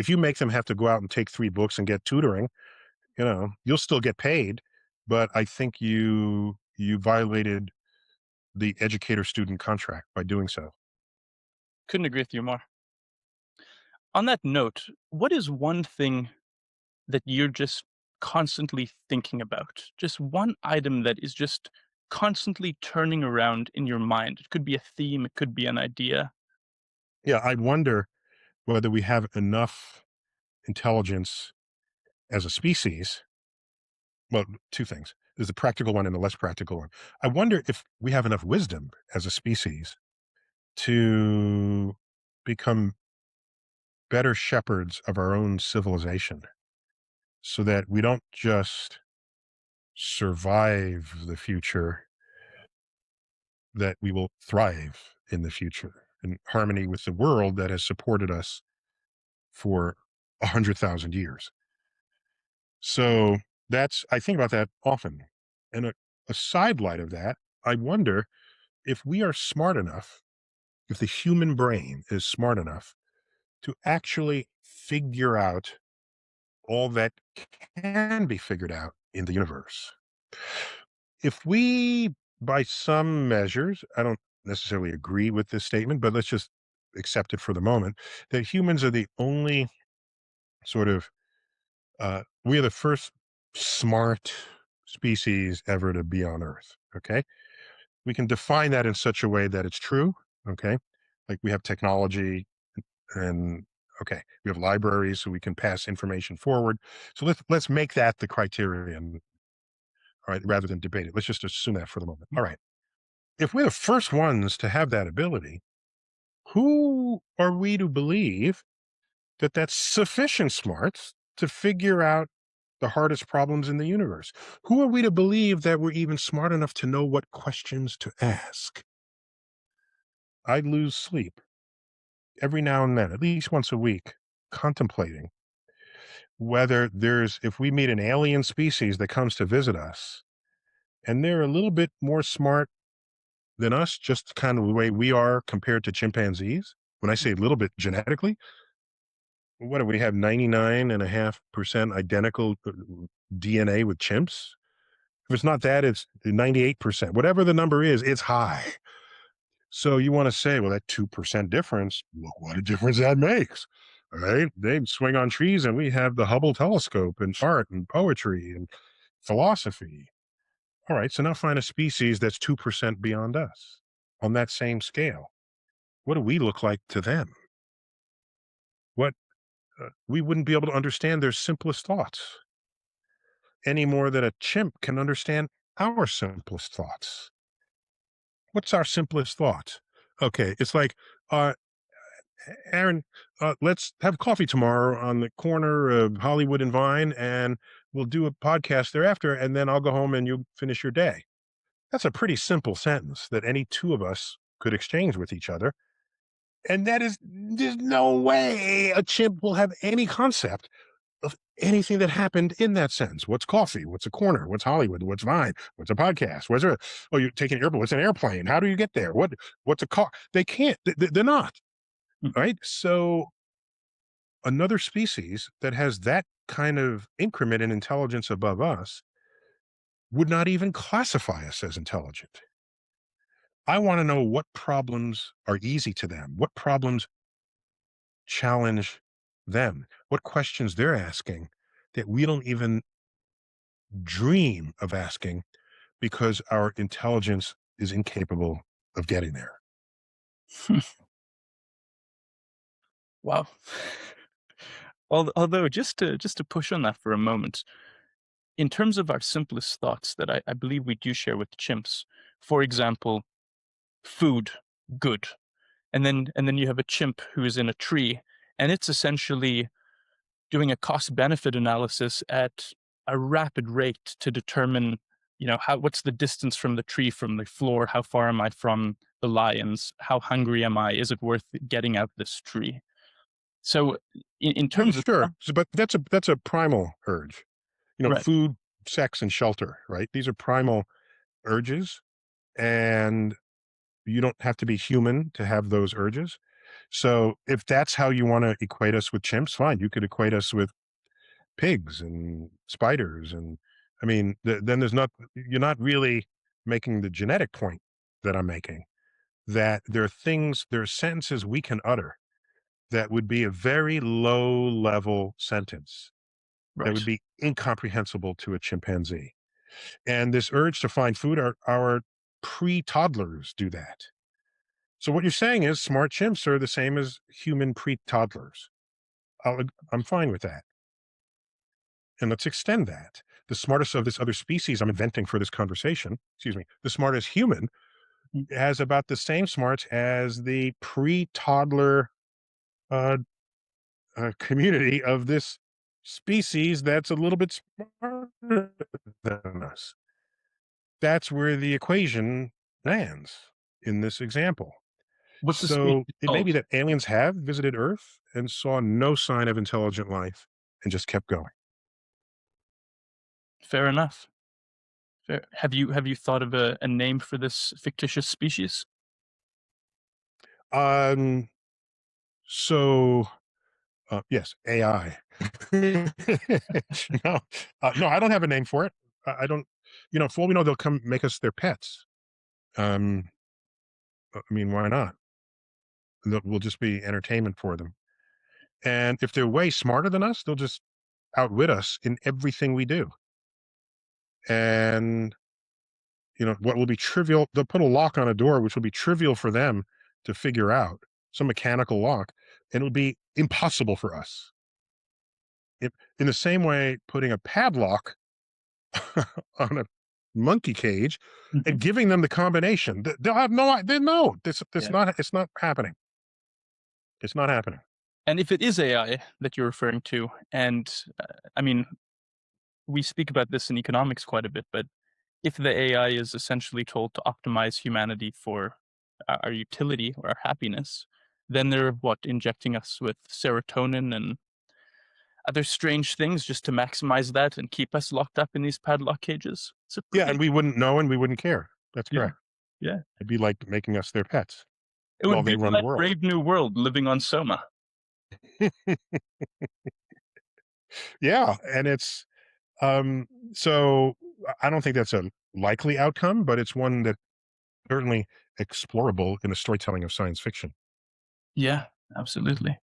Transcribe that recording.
If you make them have to go out and take 3 books and get tutoring, you'll still get paid, but I think you violated the educator-student contract by doing so. Couldn't agree with you more. On that note, what is one thing that you're just constantly thinking about? Just one item that is just constantly turning around in your mind. It could be a theme, it could be an idea. Yeah, I wonder whether we have enough intelligence as a species. Well, 2 things. There's a practical one and a less practical one. I wonder if we have enough wisdom as a species to become better shepherds of our own civilization so that we don't just survive the future, that we will thrive in the future in harmony with the world that has supported us for 100,000 years. So I think about that often. And a sidelight of that, I wonder if we are smart enough, if the human brain is smart enough to actually figure out all that can be figured out in the universe. If we, by some measures, I don't necessarily agree with this statement, but let's just accept it for the moment, that humans are the only sort of, we are the first smart species ever to be on Earth. Okay. We can define that in such a way that it's true. Okay. Like we have technology and okay, we have libraries so we can pass information forward. So let's make that the criterion, all right, rather than debate it. Let's just assume that for the moment. All right. If we're the first ones to have that ability, who are we to believe that that's sufficient smarts to figure out the hardest problems in the universe? Who are we to believe that we're even smart enough to know what questions to ask? I lose sleep every now and then, at least once a week, contemplating whether if we meet an alien species that comes to visit us and they're a little bit more smart than us, just kind of the way we are compared to chimpanzees. When I say a little bit genetically, what do we have? 99.5% identical DNA with chimps. If it's not that, it's 98%. Whatever the number is, it's high. So you want to say, well, that 2% difference, look what a difference that makes. All right. They swing on trees and we have the Hubble telescope and art and poetry and philosophy. All right. So now find a species that's 2% beyond us on that same scale. What do we look like to them? What we wouldn't be able to understand their simplest thoughts any more than a chimp can understand our simplest thoughts. What's our simplest thought? Okay. It's like, uh, Aaron, let's have coffee tomorrow on the corner of Hollywood and Vine, and we'll do a podcast thereafter, and then I'll go home and you finish your day. That's a pretty simple sentence that any 2 of us could exchange with each other. And there's no way a chimp will have any concept of anything that happened in that sentence. What's coffee? What's a corner? What's Hollywood? What's Vine? What's a podcast? Where's there? Oh, you're taking an airplane. What's an airplane? How do you get there? What's a car? They can't. They're not. Hmm. Right. So another species that has that kind of increment in intelligence above us would not even classify us as intelligent. I want to know what problems are easy to them, what problems challenge them, what questions they're asking that we don't even dream of asking because our intelligence is incapable of getting there. Wow. Although just to push on that for a moment, in terms of our simplest thoughts that I believe we do share with chimps, for example, food, good. And then you have a chimp who is in a tree, and it's essentially doing a cost benefit analysis at a rapid rate to determine, what's the distance from the tree from the floor, how far am I from the lions, how hungry am I, is it worth getting out this tree? So in terms of Sure, but that's a primal urge. right. Food, sex, and shelter. Right? These are primal urges, and you don't have to be human to have those urges. So if that's how you want to equate us with chimps, fine. You could equate us with pigs and spiders. And I mean, then you're not really making the genetic point that I'm making, that there are sentences we can utter that would be a very low level sentence that would Right. be incomprehensible to a chimpanzee. And this urge to find food, our pre-toddlers do that. So what you're saying is smart chimps are the same as human pre-toddlers. I'm fine with that. And let's extend that. The smartest of this other species I'm inventing for this conversation, excuse me, the smartest human has about the same smarts as the pre-toddler uh, community of this species that's a little bit smarter than us. That's where the equation lands in this example. What's the So species it may be called? that aliens have visited Earth and saw no sign of intelligent life and just kept going. Fair enough. Fair. Have you thought of a name for this fictitious species? Um, so yes, AI. No, no, I don't have a name for it. I don't, for all we know, they'll come make us their pets. Um, I mean, why not? We'll just be entertainment for them. And if they're way smarter than us, they'll just outwit us in everything we do. And, what will be trivial, they'll put a lock on a door, which will be trivial for them to figure out, some mechanical lock, and it would be impossible for us. In the same way, putting a padlock on a monkey cage and Mhm. giving them the combination, they'll have they know Yeah. it's not happening. It's not happening. And if it is AI that you're referring to, and I mean, we speak about this in economics quite a bit, but if the AI is essentially told to optimize humanity for our utility or our happiness, then they're what, injecting us with serotonin and other strange things just to maximize that and keep us locked up in these padlock cages. It's a Yeah, and pretty we wouldn't know and we wouldn't care. That's yeah, correct. yeah. It'd be like making us their pets It while would they be run the like world. Brave New World living on Soma. Yeah, and it's so I don't think that's a likely outcome, but it's one that certainly explorable in the storytelling of science fiction. Yeah, absolutely.